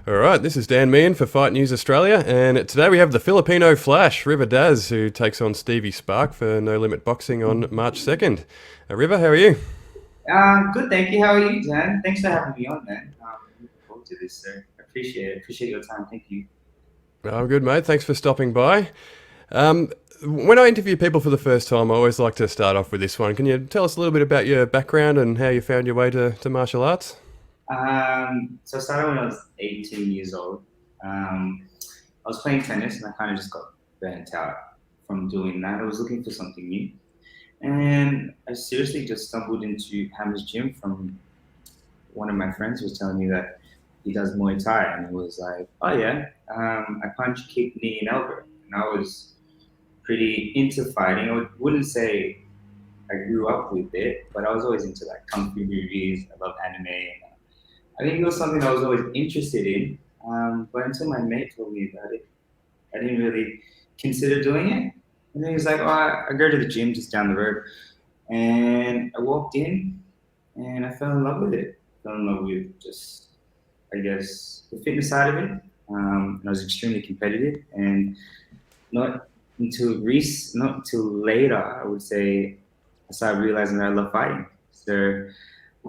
All right, this is Dan Meehan for Fight News Australia, and today we have the Filipino Flash River Daz, who takes on Stevie Spark for No Limit Boxing on March 2nd. River, how are you? Good, thank you. How are you, Dan? Thanks for having me on, man. Looking forward to this, sir. Appreciate it. Appreciate your time. Thank you. I'm good, mate. Thanks for stopping by. Um, when I interview people for the first time, I always like to start off with this one. Can you tell us a little bit about your background and how you found your way to martial arts? So I started when I was 18 years old. I was playing tennis and I kind of just got burnt out from doing that. I was looking for something new. And I seriously just stumbled into Hammer's gym from one of my friends who was telling me that he does Muay Thai. And it was like, oh, yeah, I punch, kick, knee, and elbow. And I was pretty into fighting. I wouldn't say I grew up with it, but I was always into like kung fu movies. I love anime. And I think it was something I was always interested in. But until my mate told me about it, I didn't really consider doing it. And then he was like, "Oh, I go to the gym just down the road." And I walked in, and I fell in love with it. Fell in love with just, I guess, the fitness side of it. And I was extremely competitive, and not not until later, I would say, I started realizing that I love fighting. So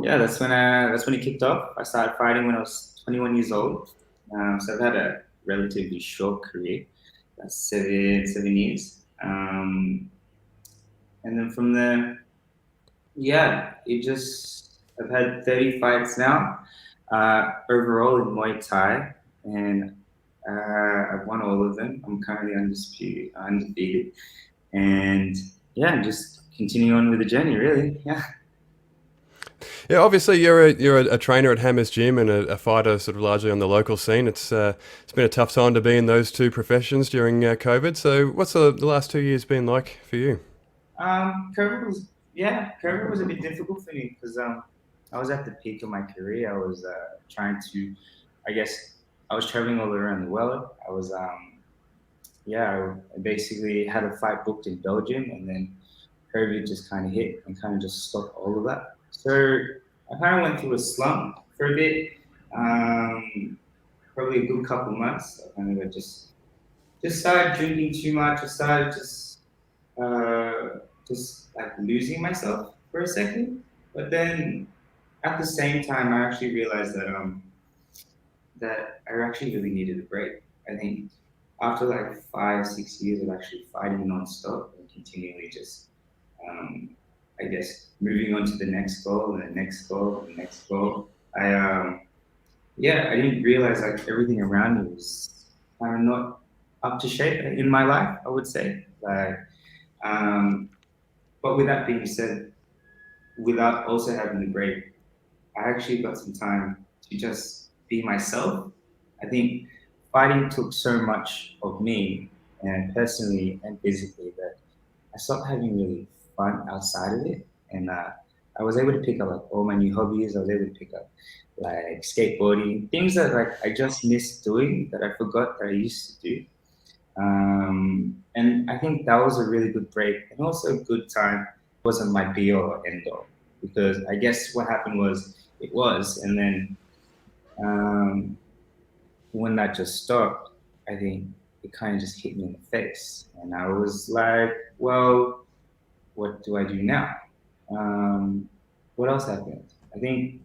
yeah, that's when it kicked off. I started fighting when I was 21 years old. So I've had a relatively short career, that's 7 years. And then from there, yeah, it just I've had 30 fights now overall in Muay Thai, and I've won all of them. I'm currently undefeated, and yeah, just continuing on with the journey. Really, yeah. Yeah, obviously you're a trainer at Hammers Gym and a fighter sort of largely on the local scene. It's been a tough time to be in those two professions during COVID. So what's the last 2 years been like for you? COVID was a bit difficult for me because I was at the peak of my career. I was trying to, I guess, I was traveling all around the world. I basically had a fight booked in Belgium, and then COVID just kind of hit and kind of just stopped all of that. So I kind of went through a slump for a bit, probably a good couple months. I kind of just started drinking too much. I started just like losing myself for a second. But then at the same time, I actually realized that I actually really needed a break. I think after like 5, 6 years of actually fighting nonstop and continually just, I guess, moving on to the next goal and the next goal and the next goal, I didn't realize like everything around me was kind of not up to shape in my life. I would say um, but with that being said, without also having the break, I actually got some time to just be myself. I think fighting took so much of me, and personally and physically, that I stopped having really fun outside of it. And I was able to pick up like all my new hobbies. I was able to pick up like skateboarding, things that like I just missed doing that I forgot that I used to do. And I think that was a really good break and also a good time. It wasn't my be all or end all because I guess what happened was it was, and then um, when that just stopped, I think it kind of just hit me in the face, and I was like, well, what do I do now? Um, what else happened? I think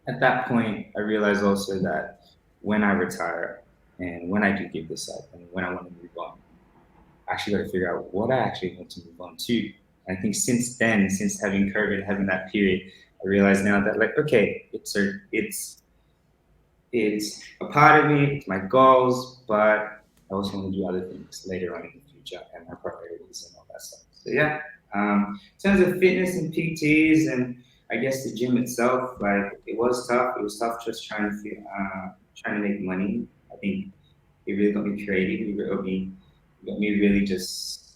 at that point, I realized also that when I retire and when I do give this up and when I want to move on, I actually got to figure out what I actually want to move on to. I think since then, since having COVID, having that period, I realize now that like, okay, it's a part of me, it's my goals, but I also want to do other things later on in the future and my priorities and all that stuff. So yeah, in terms of fitness and PTs and I guess the gym itself, like it was tough. It was tough just trying to make money. I think it really got me creative. It got me really just,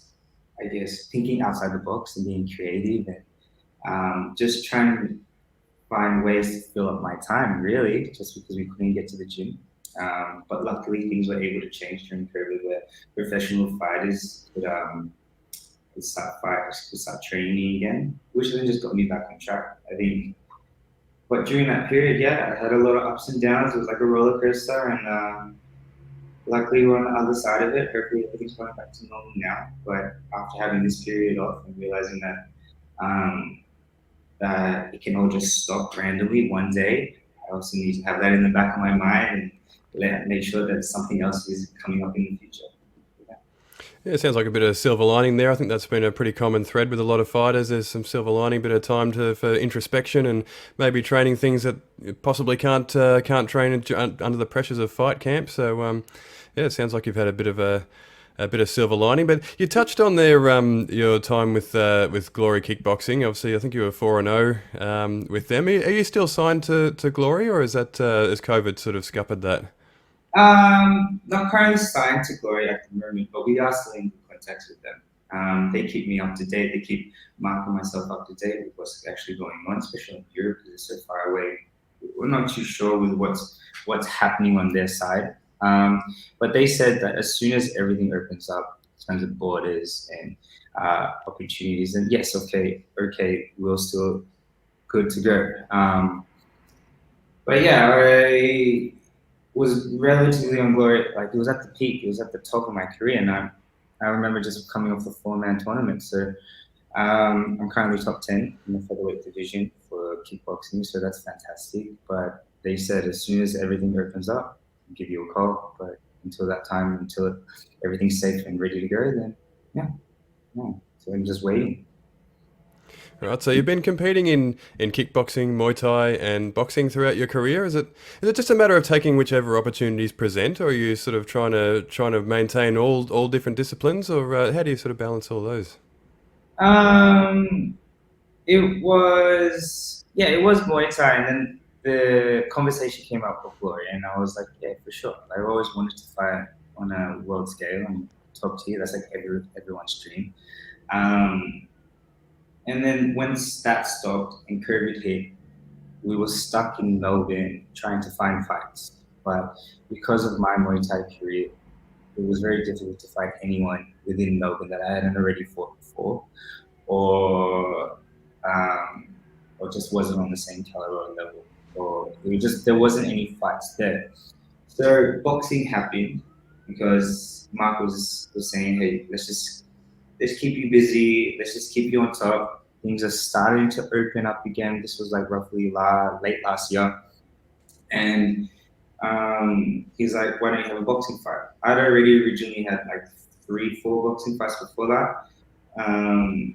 I guess, thinking outside the box and being creative and just trying to find ways to fill up my time, really, just because we couldn't get to the gym. But luckily, things were able to change during COVID, where professional fighters could start training again, which then just got me back on track. I think But during that period, yeah, I had a lot of ups and downs. It was like a roller coaster, and luckily we're on the other side of it. Hopefully everything's going back to normal now. But after having this period off and realizing that um, it can all just stop randomly one day, I also need to have that in the back of my mind and make sure that something else is coming up in the future. Yeah, it sounds like a bit of silver lining there. I think that's been a pretty common thread with a lot of fighters. There's some silver lining, bit of time for introspection and maybe training things that you possibly can't train under the pressures of fight camp. So yeah, it sounds like you've had a bit of a bit of silver lining. But you touched on there your time with Glory Kickboxing. Obviously, I think you were 4-0 with them. Are you still signed to Glory, or is that has COVID sort of scuppered that? Not currently signed to Glory at the moment, but we are still in good contact with them. They keep me up to date. They keep marking myself up to date with what's actually going on, especially in Europe because it's so far away. We're not too sure with what's happening on their side. But they said that as soon as everything opens up in terms of borders and opportunities, then yes, okay, we're still good to go. But yeah, I was relatively on Glory. Like it was at the peak. It was at the top of my career, and I remember just coming off the 4-man tournament. So I'm currently top 10 in the featherweight division for kickboxing. So that's fantastic. But they said as soon as everything opens up, I'll give you a call. But until that time, until everything's safe and ready to go, then yeah, no. So I'm just waiting. Right, so you've been competing in kickboxing, Muay Thai, and boxing throughout your career. Is it just a matter of taking whichever opportunities present, or are you sort of trying to maintain all different disciplines, or how do you sort of balance all those? Um, it was Muay Thai, and then the conversation came up with Glory, and I was like, yeah, for sure. I always wanted to fight on a world scale and top tier. That's like everyone's dream. Um, and then once that stopped and COVID hit, we were stuck in Melbourne trying to find fights. But because of my Muay Thai career, it was very difficult to find anyone within Melbourne that I hadn't already fought before, or um, or just wasn't on the same caliber level, or there wasn't any fights there. So boxing happened because Mark was saying, hey, let's keep you busy, let's just keep you on top. Things are starting to open up again. This was like roughly late last year, and he's like, why don't you have a boxing fight? I'd already originally had like 3, 4 boxing fights before that. And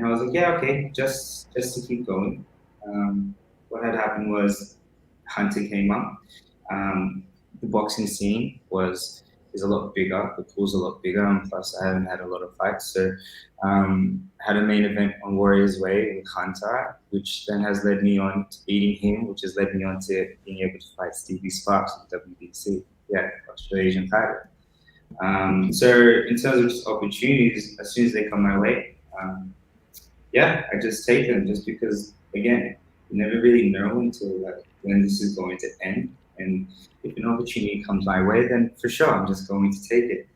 I was like, yeah, okay, just to keep going. What had happened was Hunter came up. Um, the boxing scene is a lot bigger. The pool's a lot bigger, and plus I haven't had a lot of fights. So had a main event on Warriors Way with Hunter, which then has led me on to beating him, which has led me on to being able to fight Stevie Spark in the WBC, yeah, Australian title. So in terms of just opportunities, as soon as they come my way, yeah, I just take them just because, again, you never really know until like when this is going to end. And if an opportunity comes my way, then for sure I'm just going to take it,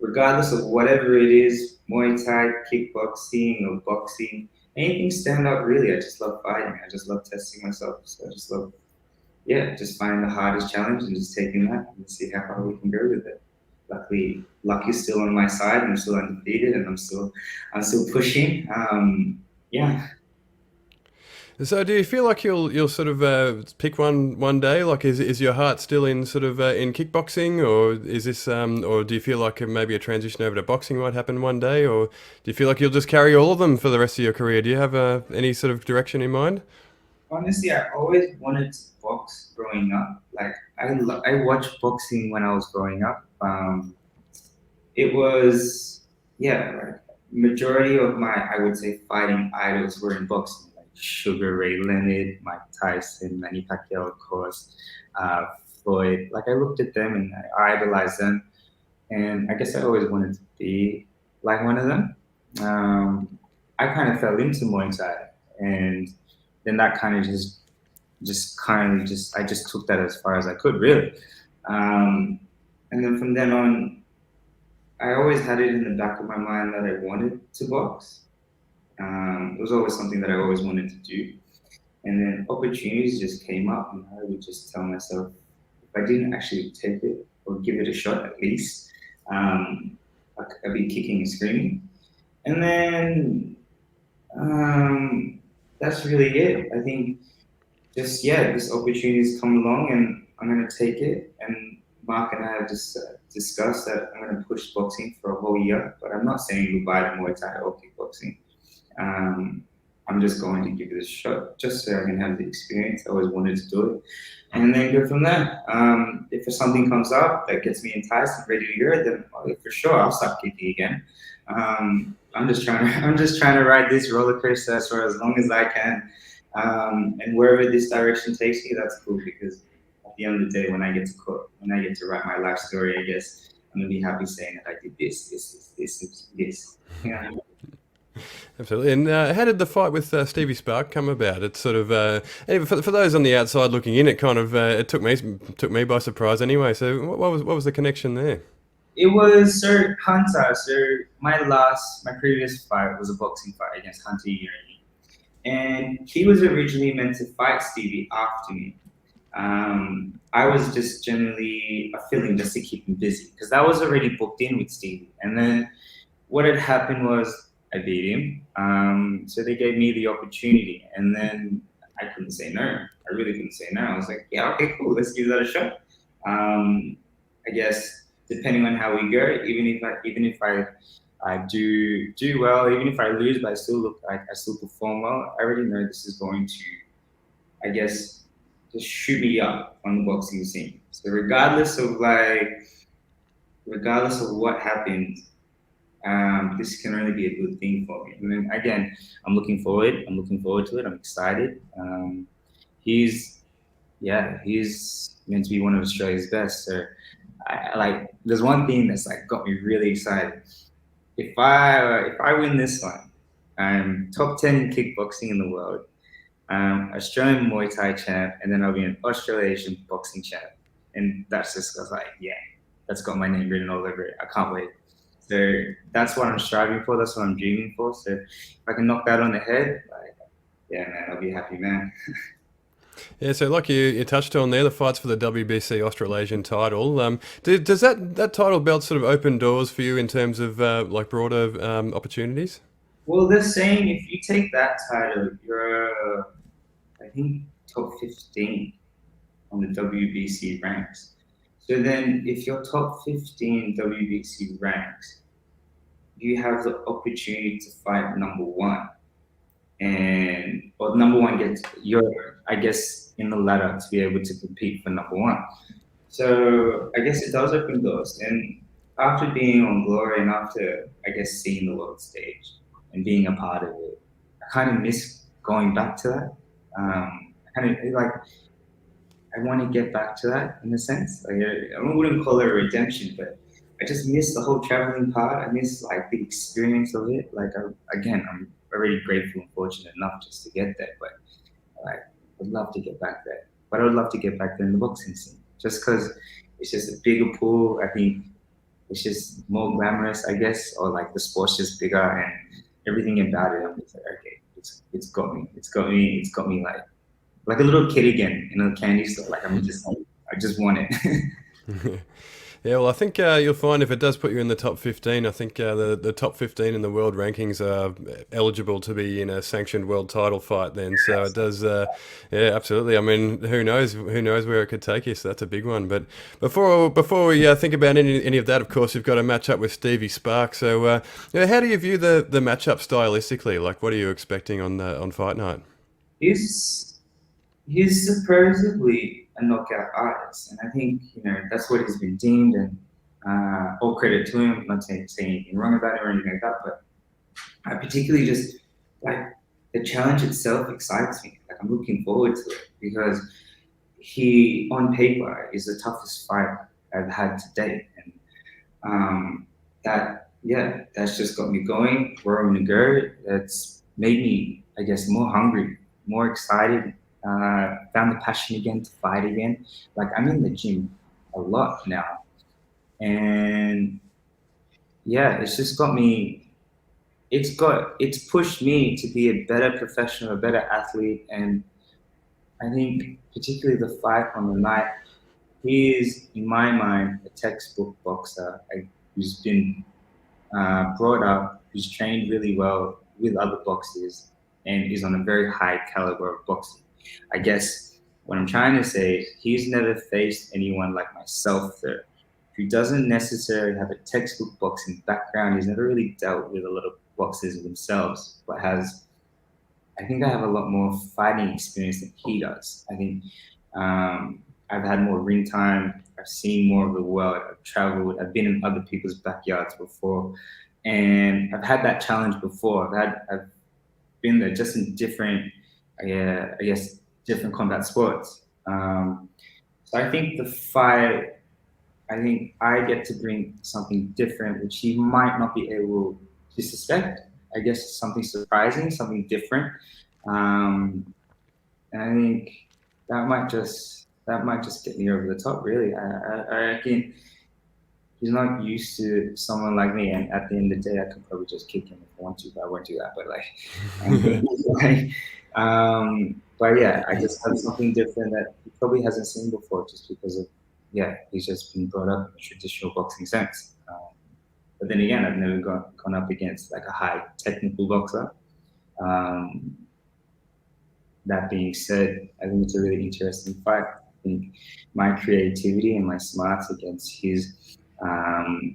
regardless of whatever it is, Muay Thai, kickboxing, or boxing, anything stand up. Really, I just love fighting. I just love testing myself. So I just love, yeah, just finding the hardest challenge and just taking that and see how far we can go with it. Luckily, luck is still on my side. I'm still undefeated, and I'm still pushing. Yeah. So do you feel like you'll sort of pick one day? Like is your heart still in sort of in kickboxing, or is this or do you feel like maybe a transition over to boxing might happen one day, or do you feel like you'll just carry all of them for the rest of your career? Do you have any sort of direction in mind? Honestly, I always wanted to box growing up. Like I watched boxing when I was growing up. It was, yeah, like majority of my, I would say, fighting idols were in boxing, like Sugar Ray Leonard, Mike Tyson, Manny Pacquiao, of course, uh, Floyd. Like I looked at them and I idolized them, and I guess I always wanted to be like one of them. Um, I kind of fell into Muay Thai, and then that kind of just I just took that as far as I could, really. Um, and then from then on, I always had it in the back of my mind that I wanted to box. It was always something that I always wanted to do. And then opportunities just came up, and I would just tell myself, if I didn't actually take it or give it a shot at least, um, I'd be kicking and screaming. And then that's really it. I think just yeah, this opportunity's come along, and I'm gonna take it. And Mark and I have just discussed that I'm gonna push boxing for a whole year, but I'm not saying goodbye to Muay Thai or kickboxing. Um, I'm just going to give it a shot, just so I can have the experience. I always wanted to do it, and then go from there. If something comes up that gets me enticed and ready to go, then for sure I'll start kicking again. I'm just trying to I'm just trying to ride this roller coaster for as long as I can, and wherever this direction takes me, that's cool because at the end of the day, when I get to cook, when I get to write my life story, I guess I'm gonna be happy saying that I did this. Yeah. Absolutely. And how did the fight with Stevie Spark come about? It's sort of and for those on the outside looking in, it kind of it took me by surprise anyway. So what was the connection there? It was Sir Hunter. My previous fight was a boxing fight against Hunter Urini. And he was originally meant to fight Stevie after me. I was just generally a feeling just to keep him busy because that was already booked in with Stevie. And then what had happened was I beat him. So they gave me the opportunity, and then I couldn't say no. I really couldn't say no. I was like, yeah, okay, cool, let's give that a shot. I guess depending on how we go, even if I do well, even if I lose, but I still look like I still perform well, I already know this is going to, I guess, just shoot me up on the boxing scene. So regardless of what happens, this can only be a good thing for me. And then again, I'm looking forward. I'm looking forward to it. I'm excited. He's he's meant to be one of Australia's best. So I like. There's one thing that's like got me really excited. If I win this one, I'm top 10 in kickboxing in the world. Australian Muay Thai champ, and then I'll be an Australasian boxing champ. And that's just I was like, yeah, that's got my name written all over it. I can't wait. So that's what I'm striving for. That's what I'm dreaming for. So if I can knock that on the head, like, yeah, man, I'll be a happy man. Yeah, so like you touched on there, the fights for the WBC Australasian title. Does that title belt sort of open doors for you in terms of like broader opportunities? Well, they're saying if you take that title, you're, I think, top 15 on the WBC ranks. So then, if you're top 15 WBC ranks, you have the opportunity to fight number one. And or number one gets you're I guess in the ladder to be able to compete for number one. So I guess it does open doors. And after being on Glory and after I guess seeing the world stage and being a part of it, I kind of miss going back to that. I kind of like I want to get back to that in a sense. Like, I wouldn't call it a redemption, but I just miss the whole traveling part. I miss like the experience of it. Like again, I'm already grateful and fortunate enough just to get there, but like I'd love to get back there. But I would love to get back there in the boxing scene, just because it's just a bigger pool. I think it's just more glamorous, I guess, or like the sport's just bigger and everything about it. I'm just like, okay, it's got me. It's got me like a little kid again in a candy store. Like I just want it. Yeah, well, I think you'll find if it does put you in the top 15, I think the top 15 in the world rankings are eligible to be in a sanctioned world title fight then. So it does, yeah, absolutely. I mean, who knows where it could take you. So that's a big one. But before we think about any of that, of course, you've got a match up with Stevie Spark. So how do you view the matchup stylistically? Like, what are you expecting on fight night? He's he's supposedly a knockout artist, and I think that's what he's been deemed. And all credit to him. I'm not saying anything wrong about it or anything like that, but I particularly just like the challenge itself excites me. Like I'm looking forward to it because he, on paper, is the toughest fighter I've had to date, and that's just got me going, roaring to go. That's made me, I guess, more hungry, more excited. Found the passion again to fight again. Like I'm in the gym a lot now, and yeah, it's just got me. It's pushed me to be a better professional, a better athlete, and I think particularly the fight on the night, he is, in my mind, a textbook boxer who's been brought up, who's trained really well with other boxers, and is on a very high caliber of boxing. I guess what I'm trying to say is he's never faced anyone like myself there, who doesn't necessarily have a textbook boxing background. He's never really dealt with a lot of boxers themselves, but has, I think I have a lot more fighting experience than he does. I think I've had more ring time. I've seen more of the world. I've traveled. I've been in other people's backyards before, and I've had that challenge before. I've been there just in different, I guess, different combat sports. So I think the fight, I think I get to bring something different, which he might not be able to suspect. I guess something surprising, something different. Um, and I think that might just get me over the top. Really, I reckon he's not used to someone like me. And at the end of the day, I could probably just kick him if I want to, but I won't do that. But but yeah, I just have something different that he probably hasn't seen before, just because of he's just been brought up in a traditional boxing sense. But then again, I've never gone up against like a high technical boxer. Um, that being said, I think it's a really interesting fight. I think my creativity and my smarts against his, I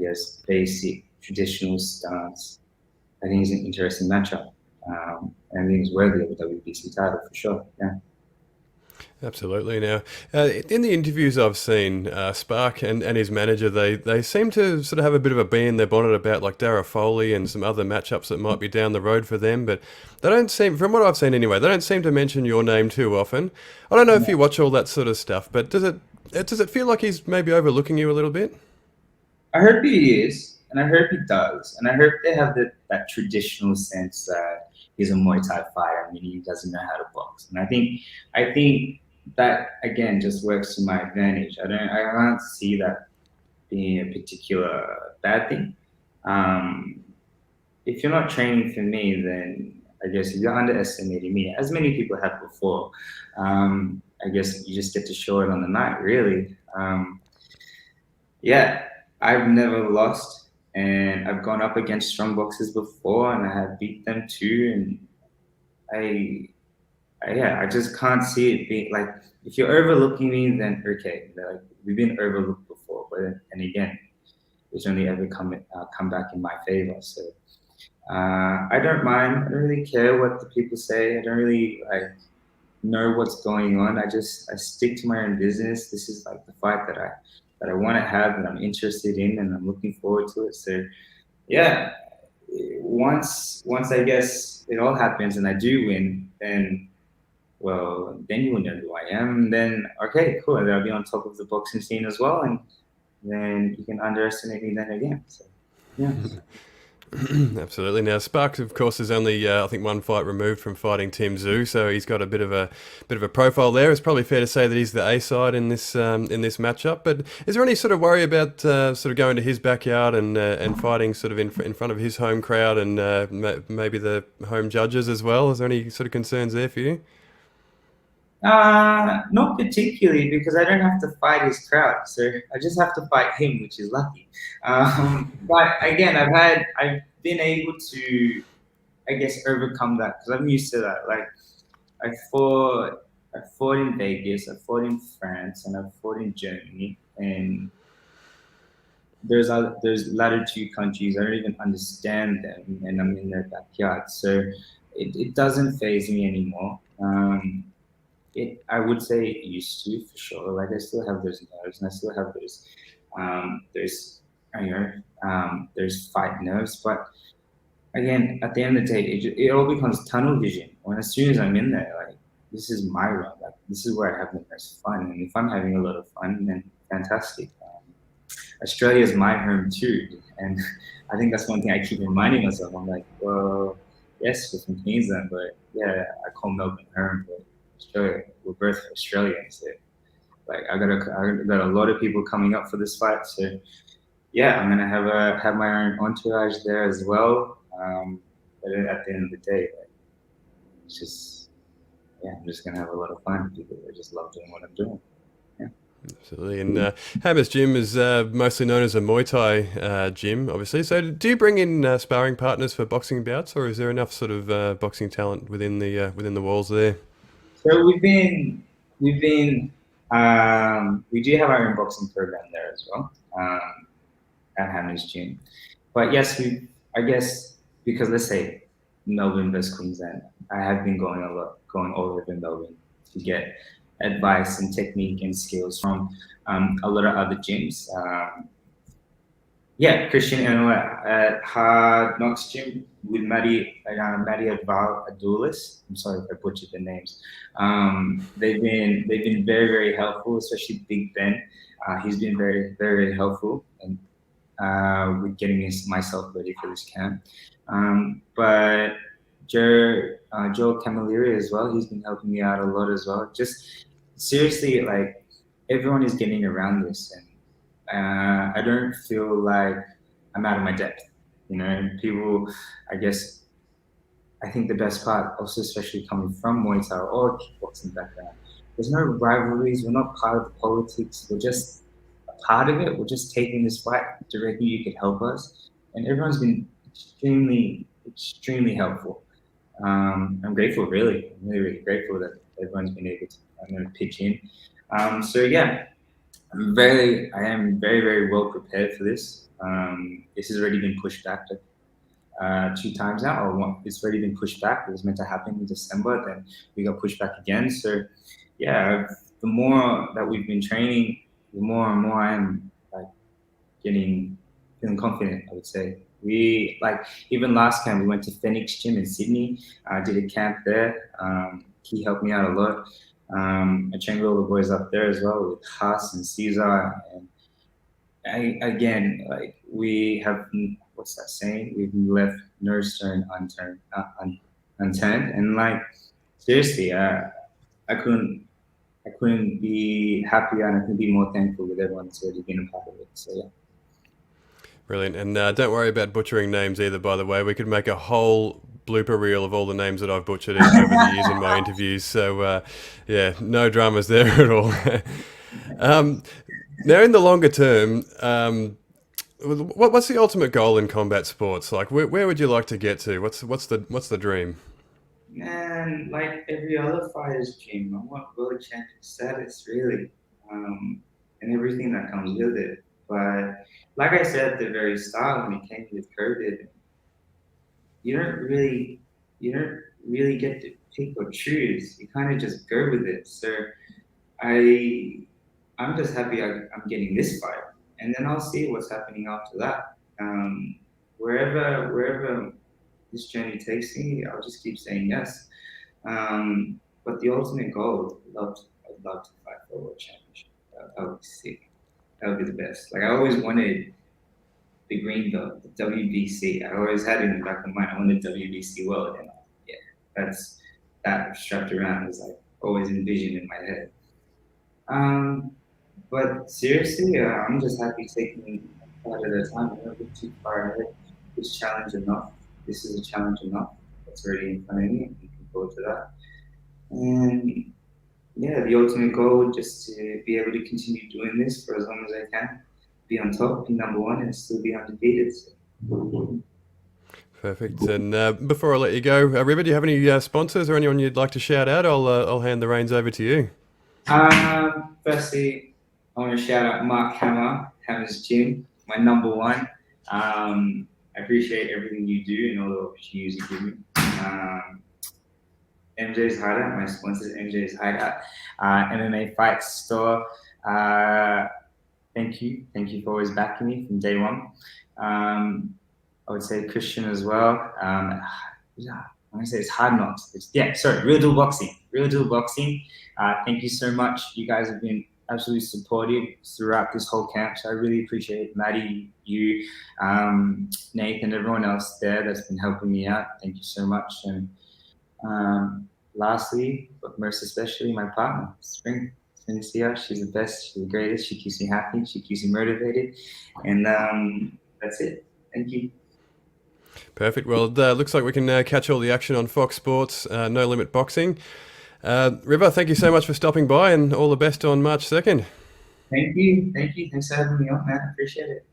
guess, basic traditional stance, I think it's an interesting matchup. And I think it's worthy of a WBC title for sure. Yeah. Absolutely. Now, in the interviews I've seen, Spark and his manager, they seem to sort of have a bit of a bee in their bonnet about like Dara Foley and some other matchups that might be down the road for them, but they don't seem, from what I've seen anyway, they don't seem to mention your name too often. I don't know if you watch all that sort of stuff, but does it feel like he's maybe overlooking you a little bit? I heard he is, and I heard he does, and I heard they have that traditional sense that he's a Muay Thai fighter, meaning he doesn't know how to box. And I think that again just works to my advantage. I can't see that being a particular bad thing. Um, if you're not training for me, then I guess you're underestimating me, as many people have before. I guess you just get to show it on the night, really. Yeah, I've never lost, and I've gone up against strong boxers before, and I have beat them too. And I, I just can't see it being like if you're overlooking me, then okay, like we've been overlooked before, but and again, it's only ever come back in my favor. So I don't mind. I don't really care what the people say. I don't really like know what's going on. I stick to my own business. This is like the fight that I want to have, that I'm interested in, and I'm looking forward to it. So yeah, once I guess it all happens and I do win, then well, then you will know who I am. Then okay, cool. And I'll be on top of the boxing scene as well, and then you can underestimate me then again. So yeah. Absolutely. Now, Sparks, of course, is only I think one fight removed from fighting Tim Zhu, so he's got a bit of a profile there. It's probably fair to say that he's the A side in this matchup. But is there any sort of worry about sort of going to his backyard and fighting sort of in front of his home crowd and maybe the home judges as well? Is there any sort of concerns there for you? Not particularly because I don't have to fight his crowd, so I just have to fight him, which is lucky. But again, I've been able to, I guess, overcome that because I'm used to that. Like I fought in Vegas, I fought in France, and I fought in Germany, and there's latter two countries I don't even understand them, and I'm in their backyard, so it doesn't phase me anymore. I would say it used to for sure. Like I still have those nerves, and I still have those you know there's fight nerves. But again, at the end of the day, it all becomes tunnel vision. When as soon as I'm in there, like this is my run. Like this is where I have the most fun. And if I'm having a lot of fun, then fantastic. Australia is my home too, and I think that's one thing I keep reminding myself. I'm like, well, yes, we're from Queensland, but yeah, I call Melbourne home. But Australia, we're both Australians. So, like, I got a lot of people coming up for this fight. So yeah, I'm gonna have my own entourage there as well. But at the end of the day, like, it's just yeah, I'm just gonna have a lot of fun because I just love doing what I'm doing. Yeah. Absolutely. And Hammer's Gym is mostly known as a Muay Thai gym, obviously. So do you bring in sparring partners for boxing bouts, or is there enough sort of boxing talent within the walls there? So we do have our own boxing program there as well, at Hammers Gym. But yes, I guess because let's say Melbourne versus Queensland, I have been going all over Melbourne to get advice and technique and skills from a lot of other gyms. Yeah, Christian and at Hard Knocks Gym with Maddie Adval, a duelist. I'm sorry if I butchered the names. They've been very very helpful, especially Big Ben. He's been very very very helpful and with getting myself ready for this camp. But Joe Camilleri as well, he's been helping me out a lot as well. Just seriously, like everyone is getting around this, and I don't feel like I'm out of my depth. You know, people, I guess, I think the best part, also especially coming from Muay Thai or kickboxing background, there's no rivalries. We're not part of the politics. We're just a part of it. We're just taking this fight. Do you reckon you could help us? And everyone's been extremely, extremely helpful. I'm grateful, really. I'm really, really grateful that everyone's been able to pitch in. So yeah, I am very, very well prepared for this. This has already been pushed back to 2 times now, or it's already been pushed back. It was meant to happen in December, then we got pushed back again. So, yeah, the more that we've been training, the more and more I am like feeling confident. I would say we like even last camp we went to Phoenix Gym in Sydney. I did a camp there. He helped me out a lot. I trained with all the boys up there as well with Haas and Caesar and again, like we have, what's that saying? We've left no stone unturned, and like seriously, I couldn't, I couldn't be happier, and I couldn't be more thankful with everyone that's already been a part of it. So yeah. Brilliant. And don't worry about butchering names either, by the way. We could make a whole blooper reel of all the names that I've butchered over the years in my interviews. So, yeah, no dramas there at all. um, Now, in the longer term, what's the ultimate goal in combat sports? Like, where would you like to get to? What's the dream? Man, like every other fighter's dream, I want world champion status, really, and everything that comes with it. But like I said at the very start, when it came with COVID, you don't really, you don't really get to pick or choose. You kind of just go with it. So I, I'm just happy I'm getting this fight, and then I'll see what's happening after that. Wherever this journey takes me, I'll just keep saying yes. But the ultimate goal, I'd love to fight for a world championship. That would be sick. That would be the best. Like I always wanted the green belt, the WBC. I always had it in the back of my mind. I wanted WBC world, and yeah, that's that strapped around is like always envisioned in my head. Um, but seriously, I'm just happy taking a part at a time. I don't get too far ahead. This challenge enough. This is a challenge enough. That's already in front of me. I'm looking forward to that. And yeah, the ultimate goal just to be able to continue doing this for as long as I can, be on top, be number one, and still be undefeated. So, Perfect. And before I let you go, River, do you have any sponsors or anyone you'd like to shout out? I'll hand the reins over to you. firstly, I want to shout out Mark Hammer's Gym, my number one. I appreciate everything you do and all the opportunities you give me. MJ's Hideout, my sponsors, MJ's Hideout, MMA Fight Store. Thank you. Thank you for always backing me from day one. I would say Christian as well. Yeah, I want to say it's Hard Knocks. Real Deal Boxing. Real Deal Boxing. Thank you so much. You guys have been absolutely supportive throughout this whole camp. So I really appreciate Maddie, you, Nathan, everyone else there that's been helping me out. Thank you so much. And lastly, but most especially, my partner, Spring. Cynthia, she's the best, she's the greatest. She keeps me happy, she keeps me motivated. And that's it. Thank you. Perfect. Well, it looks like we can catch all the action on Fox Sports, No Limit Boxing. River, thank you so much for stopping by, and all the best on March 2nd. Thank you. Thank you. Thanks for having me on, man. I appreciate it.